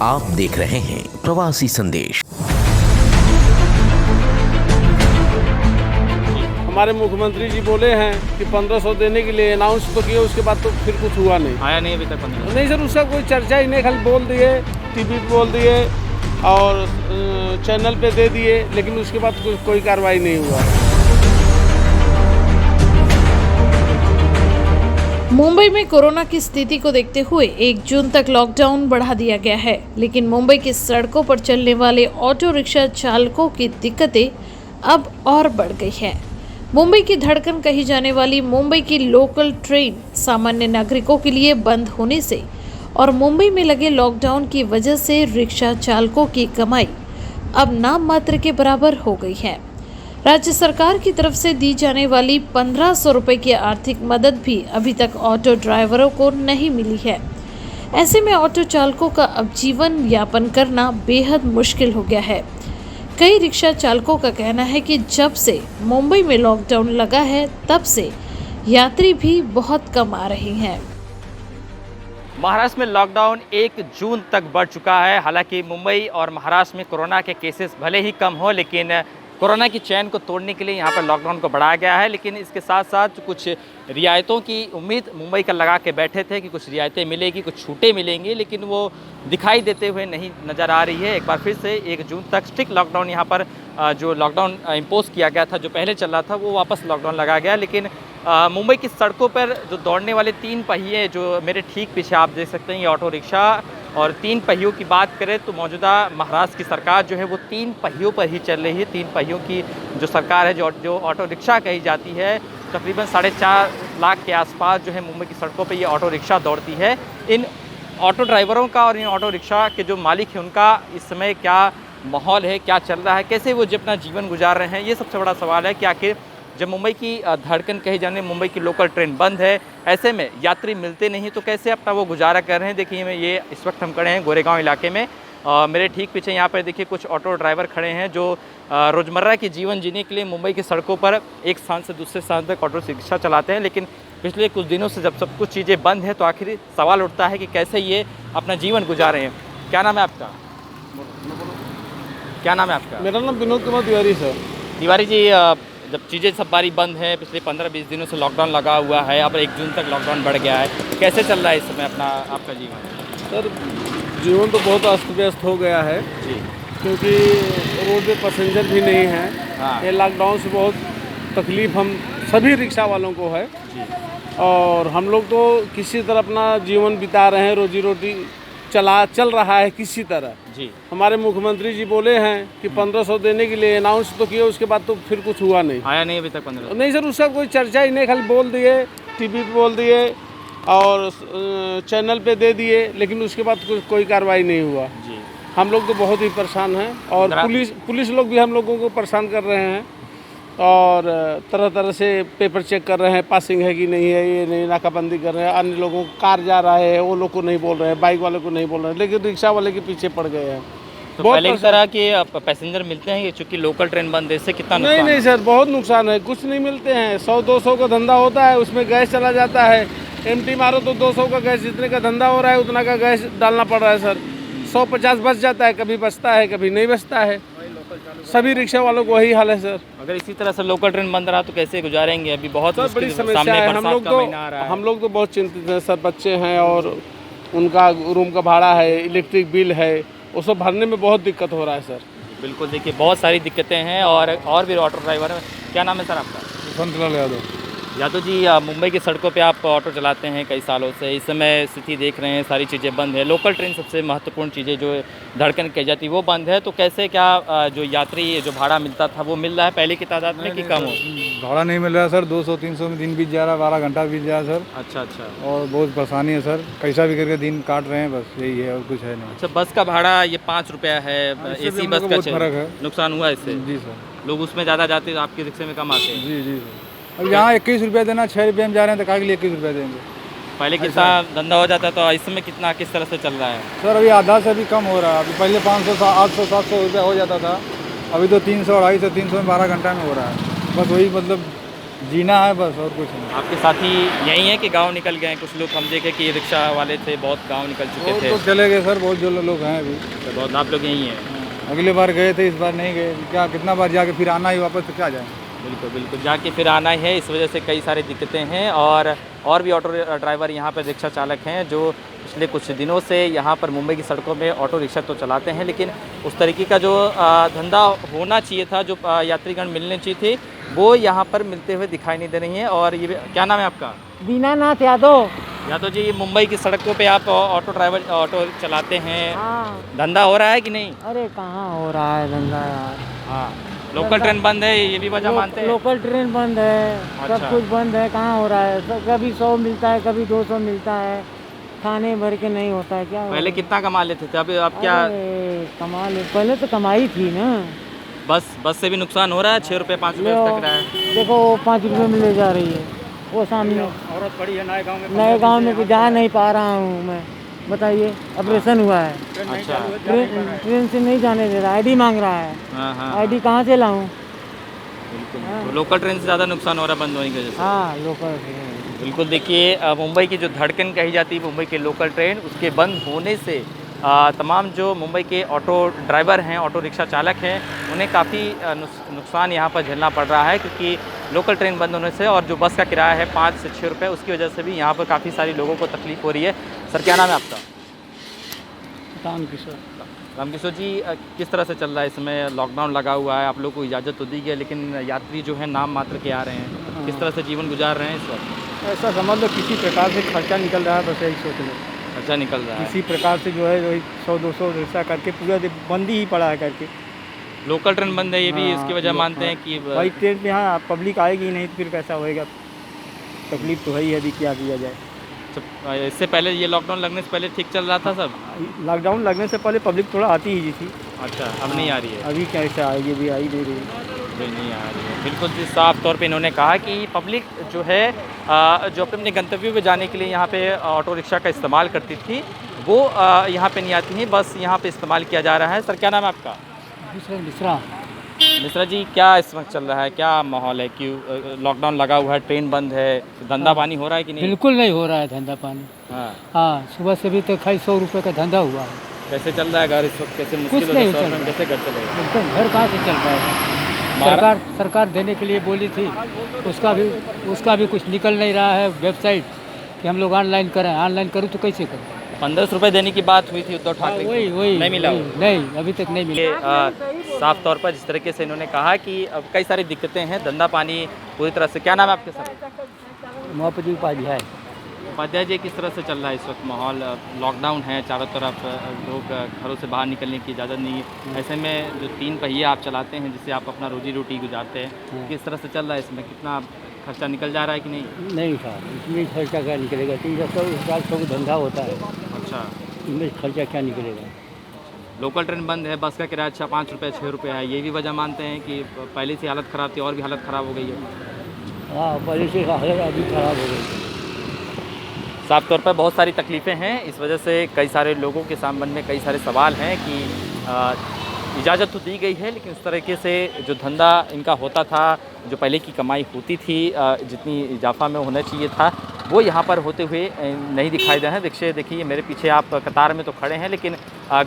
आप देख रहे हैं प्रवासी संदेश। हमारे मुख्यमंत्री जी बोले हैं कि 1500 देने के लिए अनाउंस तो किए, उसके बाद तो फिर कुछ हुआ नहीं। आया नहीं अभी तक 1500? नहीं सर, उसका कोई चर्चा ही नहीं, खाली बोल दिए, टीवी पे बोल दिए और चैनल पे दे दिए, लेकिन उसके बाद कोई कार्रवाई नहीं हुआ। मुंबई में कोरोना की स्थिति को देखते हुए 1 जून तक लॉकडाउन बढ़ा दिया गया है, लेकिन मुंबई की सड़कों पर चलने वाले ऑटो रिक्शा चालकों की दिक्कतें अब और बढ़ गई है। मुंबई की धड़कन कही जाने वाली मुंबई की लोकल ट्रेन सामान्य नागरिकों के लिए बंद होने से और मुंबई में लगे लॉकडाउन की वजह से रिक्शा चालकों की कमाई अब नाम मात्र के बराबर हो गई है। राज्य सरकार की तरफ से दी जाने वाली 1500 रुपये की आर्थिक मदद भी अभी तक ऑटो ड्राइवरों को नहीं मिली है। ऐसे में ऑटो चालकों का अब जीवन यापन करना बेहद मुश्किल हो गया है। कई रिक्शा चालकों का कहना है कि जब से मुंबई में लॉकडाउन लगा है तब से यात्री भी बहुत कम आ रहे हैं। महाराष्ट्र में लॉकडाउन 1 जून तक बढ़ चुका है। हालांकि मुंबई और महाराष्ट्र में कोरोना के केसेस भले ही कम हो, लेकिन कोरोना की चैन को तोड़ने के लिए यहाँ पर लॉकडाउन को बढ़ाया गया है। लेकिन इसके साथ साथ कुछ रियायतों की उम्मीद मुंबई का लगा के बैठे थे कि कुछ रियायतें मिलेगी, कुछ छूटें मिलेंगी, लेकिन वो दिखाई देते हुए नहीं नज़र आ रही है। एक बार फिर से 1 जून तक स्ट्रिक्ट लॉकडाउन यहाँ पर जो लॉकडाउन इम्पोज किया गया था, जो पहले चल रहा था, वो वापस लॉकडाउन लगाया गया। लेकिन मुंबई की सड़कों पर जो दौड़ने वाले 3 पहिए, जो मेरे ठीक पीछे आप देख सकते हैं, ये ऑटो रिक्शा और 3 पहियों की बात करें तो मौजूदा महाराष्ट्र की सरकार जो है वो 3 पहियों पर ही चल रही है। 3 पहियों की जो सरकार है, जो ऑटो रिक्शा कही जाती है, तकरीबन 4.5 लाख के आसपास जो है मुंबई की सड़कों पे ये ऑटो रिक्शा दौड़ती है। इन ऑटो ड्राइवरों का और इन ऑटो रिक्शा के जो मालिक हैं उनका इस समय क्या माहौल है, क्या चल रहा है, कैसे वो अपना जीवन गुजार रहे हैं, ये सबसे बड़ा सवाल है कि आखिर जब मुंबई की धड़कन कही जाने मुंबई की लोकल ट्रेन बंद है, ऐसे में यात्री मिलते नहीं तो कैसे अपना वो गुजारा कर रहे हैं। देखिए ये इस वक्त हम खड़े हैं गोरेगांव इलाके में। मेरे ठीक पीछे यहाँ पर देखिए कुछ ऑटो ड्राइवर खड़े हैं जो रोज़मर्रा के जीवन जीने के लिए मुंबई की सड़कों पर एक स्थान से दूसरे स्थान तक ऑटो रिक्शा चलाते हैं। लेकिन पिछले कुछ दिनों से जब सब कुछ चीज़ें बंद हैं तो आखिर सवाल उठता है कि कैसे ये अपना जीवन गुजार रहे हैं। क्या नाम है आपका? क्या नाम है आपका? मेरा नाम विनोद कुमार तिवारी सर। तिवारी जी, जब चीज़ें सब बारी बंद है, पिछले 15-20 दिनों से लॉकडाउन लगा हुआ है, अब 1 जून तक लॉकडाउन बढ़ गया है, कैसे चल रहा है इस समय आपका जीवन? सर जीवन तो बहुत अस्त व्यस्त हो गया है जी, क्योंकि रोड पे पैसेंजर भी नहीं है। हाँ। ये लॉकडाउन से बहुत तकलीफ़ हम सभी रिक्शा वालों को है जी, और हम लोग तो किसी तरह अपना जीवन बिता रहे हैं, रोजी रोटी चल रहा है किसी तरह। जी। हमारे मुख्यमंत्री जी बोले हैं कि 1500 देने के लिए अनाउंस तो किए, उसके बाद तो फिर कुछ हुआ नहीं। आया नहीं अभी तक 1500? नहीं सर, उसका कोई चर्चा ही नहीं, खाली बोल दिए, टीवी पे बोल दिए और चैनल पे दे दिए, लेकिन उसके बाद कोई कार्रवाई नहीं हुआ। जी। हम लोग तो बहुत ही परेशान हैं और पुलिस लोग भी हम लोगों को परेशान कर रहे हैं और तरह तरह से पेपर चेक कर रहे हैं, पासिंग है कि नहीं है, ये नहीं, नाकाबंदी कर रहे हैं। अन्य लोगों को कार जा रहा है वो लोग को नहीं बोल रहे हैं, बाइक वाले को नहीं बोल रहे हैं, लेकिन रिक्शा वाले के पीछे पड़ गए हैं। तो पहले की तरह के पैसेंजर मिलते हैं, चूँकि लोकल ट्रेन बंद है, इससे कितना नुकसान? नहीं सर, बहुत नुकसान है, कुछ नहीं मिलते हैं। 100-200 का धंधा होता है, उसमें गैस चला जाता है, एमटी मारो तो 200 का गैस, जितने का धंधा हो रहा है उतना का गैस डालना पड़ रहा है सर। 150 बच जाता है, कभी बचता है कभी नहीं बचता है। सभी रिक्शा वालों को वही हाल है सर। अगर इसी तरह से लोकल ट्रेन बंद रहा तो कैसे गुजारेंगे? अभी बहुत बड़ी समस्या है। हम लोग तो बहुत चिंतित हैं सर। बच्चे हैं और उनका रूम का भाड़ा है, इलेक्ट्रिक बिल है, वो सब भरने में बहुत दिक्कत हो रहा है सर। बिल्कुल, देखिए बहुत सारी दिक्कतें हैं और भी ऑटो ड्राइवर हैं। क्या नाम है सर आपका? संतलाल यादव जी, मुंबई की सड़कों पे आप ऑटो चलाते हैं कई सालों से, इस समय स्थिति देख रहे हैं, सारी चीज़ें बंद है, लोकल ट्रेन सबसे महत्वपूर्ण चीज़ें जो धड़कन कही जाती है वो बंद है, तो कैसे क्या जो यात्री जो भाड़ा मिलता था वो मिल रहा है पहले की तादाद में कि कम हो? भाड़ा नहीं मिल रहा है सर, 200-300 में दिन बीत जा रहा है, 12 घंटा बीत जा रहा है सर। अच्छा। और बहुत परेशानी है सर, कैसा भी करके दिन काट रहे हैं, बस यही है और कुछ है नहीं। अच्छा, बस का भाड़ा ये 5 रुपया है, AC बस का फर्क है। नुकसान हुआ इससे? जी सर। लोग उसमें ज़्यादा जाते हैं, आपके रिक्शे में कम आते हैं? जी सर। अब यहाँ 21 रुपया देना, 6 रुपये में जा रहे हैं तो काहे के लिए 21 रुपया देंगे? पहले कितना धंधा हो जाता है तो इस समय किस तरह से चल रहा है? सर अभी आधा से भी कम हो रहा है। अभी पहले 500, 800, 700 रुपया हो जाता था, अभी तो 300, 250, 300 में 12 घंटा में हो रहा है। बस वही मतलब जीना है बस, और कुछ नहीं। आपके साथी यही हैं कि गांव निकल गए हैं? कुछ लोग हम देखे कि रिक्शा वाले थे, बहुत गांव निकल चुके और थे। तो चले गए सर, बहुत जो लोग हैं अभी। तो बहुत आप लोग यही हैं? अगली बार गए थे, इस बार नहीं गए। क्या कितना बार जाके फिर आना ही वापस, तो क्या जाए। बिल्कुल बिल्कुल, जाके फिर आना ही है। इस वजह से कई सारी दिक्कतें हैं। और भी ऑटो ड्राइवर यहाँ पर रिक्शा चालक हैं जो पिछले कुछ दिनों से यहाँ पर मुंबई की सड़कों में ऑटो रिक्शा तो चलाते हैं, लेकिन उस तरीके का जो धंधा होना चाहिए था, जो यात्रीगण मिलने चाहिए थे, वो यहाँ पर मिलते हुए दिखाई नहीं दे रही हैं। और ये क्या नाम है आपका? दीनानाथ यादव। यादव जी, मुंबई की सड़कों पे आप ऑटो ड्राइवर ऑटो चलाते हैं, हाँ। धंधा हो रहा है कि नहीं? अरे कहाँ हो रहा है धंधा यार। हाँ, लोकल ट्रेन बंद है, ये भी वजह मानते हैं? लोकल ट्रेन बंद है, अच्छा। सब कुछ बंद है, कहाँ हो रहा है। सब कभी 100 मिलता है, कभी 200 मिलता है, खाने भर के नहीं होता है। क्या पहले कितना कमा लेते थे, अभी आप क्या? कमाल पहले तो कमाई थी ना। बस से भी नुकसान हो रहा है। 6 रुपये 5 रुपये तक रहा है। देखो 5 रुपये में ले जा रही है वो सामने। औरत पड़ी है नए गाँव में। नए गांव में जा नहीं पा रहा हूँ मैं, बताइए। ऑपरेशन हुआ है, अच्छा। ट्रेन से नहीं जाने दे रहा, आईडी मांग रहा है। हाँ, आईडी कहाँ से लाऊं? बिल्कुल। तो लोकल ट्रेन से ज़्यादा नुकसान हो रहा है बंद होने की वजह से। हाँ, लोकल ट्रेन। बिल्कुल, देखिए मुंबई की जो धड़कन कही जाती है मुंबई के लोकल ट्रेन, उसके बंद होने से तमाम जो मुंबई के ऑटो ड्राइवर हैं, ऑटो रिक्शा चालक हैं, उन्हें काफ़ी नुकसान यहाँ पर झेलना पड़ रहा है, क्योंकि लोकल ट्रेन बंद होने से और जो बस का किराया है 5 से 6 रुपये, उसकी वजह से भी यहाँ पर काफ़ी सारे लोगों को तकलीफ हो रही है। सर, क्या नाम है आपका? रामकिशोर जी, किस तरह से चल रहा है इस समय? लॉकडाउन लगा हुआ है, आप लोग को इजाज़त तो दी गई है, लेकिन यात्री जो है नाम मात्र के आ रहे हैं, किस तरह से जीवन गुजार रहे हैं इस वक्त? ऐसा समझ लो किसी प्रकार से खर्चा निकल रहा है, बस यही सोच लो। खर्चा निकल रहा है किसी प्रकार से जो है वही 100-200 ऐसा करके पूरा दिन बंदी ही पड़ा है करके। लोकल ट्रेन बंद है, ये भी हाँ, इसकी वजह मानते हैं कि भाई ट्रेन पे यहाँ पब्लिक आएगी नहीं तो फिर कैसा होएगा। तकलीफ तो है ही, अभी क्या किया जाए। इससे पहले ये लॉकडाउन लगने से पहले ठीक चल रहा था सब? लॉकडाउन लगने से पहले पब्लिक थोड़ा आती ही थी। अच्छा, अब नहीं आ रही है? अभी कैसे आएगी, अभी आई नहीं रही। जी, नहीं आ रही है। बिल्कुल जी, साफ तौर पे इन्होंने कहा कि पब्लिक जो है जो अपने गंतव्यों पे जाने के लिए यहाँ पे ऑटो रिक्शा का इस्तेमाल करती थी, वो यहाँ पे नहीं आती हैं, बस यहाँ पे इस्तेमाल किया जा रहा है। सर, क्या नाम है आपका? मिश्रा जी, क्या इस वक्त चल रहा है, क्या माहौल है? क्यों लॉकडाउन लगा हुआ है, ट्रेन बंद है, धंधा पानी हो रहा है कि नहीं? बिल्कुल नहीं हो रहा है धंधा पानी। हाँ, सुबह से भी तो 100 रुपये का धंधा हुआ है। कैसे चल रहा है घर इस वक्त? कैसे मुश्किल कुछ नहीं है, चल रहा। कैसे घर चलेगा? एकदम घर कहाँ से चल रहा है? सरकार देने के लिए बोली थी, उसका भी कुछ निकल नहीं रहा है। वेबसाइट कि हम लोग ऑनलाइन करें, ऑनलाइन करूँ तो कैसे करें? 1500 रुपये देने की बात हुई थी उद्धव ठाकरे की, वही नहीं मिला? नहीं, अभी तक नहीं मिला। साफ तौर पर जिस तरीके से इन्होंने कहा कि अब कई सारी दिक्कतें हैं, धंधा पानी पूरी तरह से। क्या नाम है आपके सर? मोहब्बत उपाध्याय। उपाध्याय जी, किस तरह से चल रहा है इस वक्त माहौल? लॉकडाउन है, चारों तरफ लोग घरों से बाहर निकलने की इजाज़त नहीं है, ऐसे में जो 3 पहिए आप चलाते हैं, जिससे आप अपना रोजी रोटी गुजारते हैं, किस तरह से चल रहा है इसमें? कितना खर्चा निकल जा रहा है कि नहीं? नहीं साहब, इसमें खर्चा क्या निकलेगा? 300 का धंधा होता है, अच्छा, इसमें खर्चा क्या निकलेगा? लोकल ट्रेन बंद है, बस का किराया 5 रुपये 6 रुपये है, ये भी वजह मानते हैं कि पहले से हालत ख़राब थी और भी हालत ख़राब हो गई है? हाँ, पहले से हालत अभी ख़राब हो गई। साफ तौर पर बहुत सारी तकलीफ़ें हैं, इस वजह से कई सारे लोगों के सामने में कई सारे सवाल हैं कि इजाज़त तो दी गई है, लेकिन उस तरीके से जो धंधा इनका होता था, जो पहले की कमाई होती थी, जितनी इजाफा में होना चाहिए था, वो यहाँ पर होते हुए नहीं दिखाई दे रहे हैं। देखिए मेरे पीछे आप कतार में तो खड़े हैं, लेकिन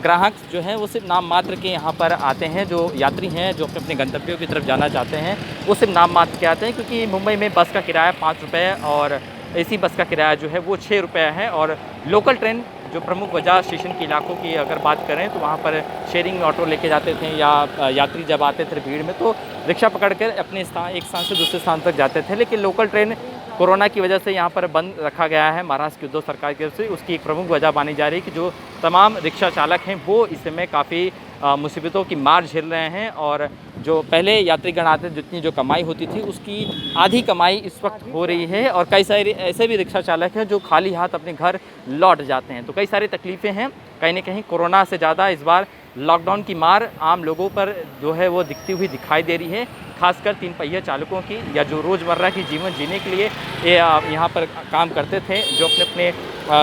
ग्राहक जो हैं वो सिर्फ नाम मात्र के यहाँ पर आते हैं। जो यात्री हैं जो अपने गंतव्यों की तरफ जाना चाहते हैं, वो सिर्फ नाम मात्र के आते हैं, क्योंकि मुंबई में बस का किराया 5 रुपये और एसी बस का किराया जो है वो 6 रुपये है। और लोकल ट्रेन जो प्रमुख वजह स्टेशन के इलाकों की अगर बात करें तो वहाँ पर शेयरिंग ऑटो लेके जाते थे, या यात्री जब आते थे भीड़ में तो रिक्शा पकड़कर अपने एक स्थान से दूसरे स्थान तक जाते थे। लेकिन लोकल ट्रेन कोरोना की वजह से यहाँ पर बंद रखा गया है महाराष्ट्र की उद्धव सरकार की तरफ से। उसकी एक प्रमुख वजह मानी जा रही है कि जो तमाम रिक्शा चालक हैं वो इस समय काफ़ी मुसीबतों की मार झेल रहे हैं, और जो पहले यात्रीगण आते जितनी जो कमाई होती थी उसकी आधी कमाई इस वक्त हो रही है। और कई सारे ऐसे भी रिक्शा चालक हैं जो खाली हाथ अपने घर लौट जाते हैं। तो कई सारी तकलीफ़ें हैं, कहीं ना कहीं कोरोना से ज़्यादा इस बार लॉकडाउन की मार आम लोगों पर जो है वो दिखती हुई दिखाई दे रही है, खासकर 3 पहिया चालकों की, या जो रोज़मर्रा की जीवन जीने के लिए यहाँ पर काम करते थे, जो अपने अपने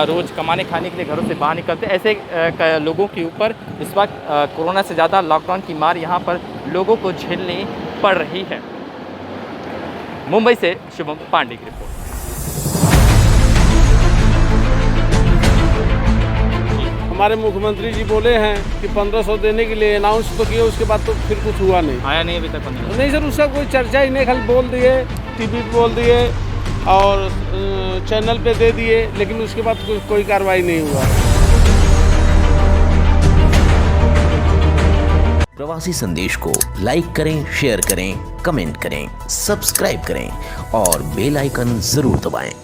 रोज़ कमाने खाने के लिए घरों से बाहर निकलते, ऐसे लोगों के ऊपर इस वक्त कोरोना से ज़्यादा लॉकडाउन की मार यहाँ पर लोगों को झेलनी पड़ रही है। मुंबई से शुभम पांडे की रिपोर्ट। हमारे मुख्यमंत्री जी बोले हैं कि 1500 देने के लिए अनाउंस तो किए, उसके बाद तो फिर कुछ हुआ नहीं। आया नहीं अभी तक 1500? नहीं सर, उसका कोई चर्चा ही नहीं, खाली बोल दिए, टीवी पे बोल दिए और चैनल पे दे दिए, लेकिन उसके बाद कोई कार्रवाई नहीं हुआ। प्रवासी संदेश को लाइक करें, शेयर करें, कमेंट करें, सब्सक्राइब करें और बेल आइकन जरूर दबाएं।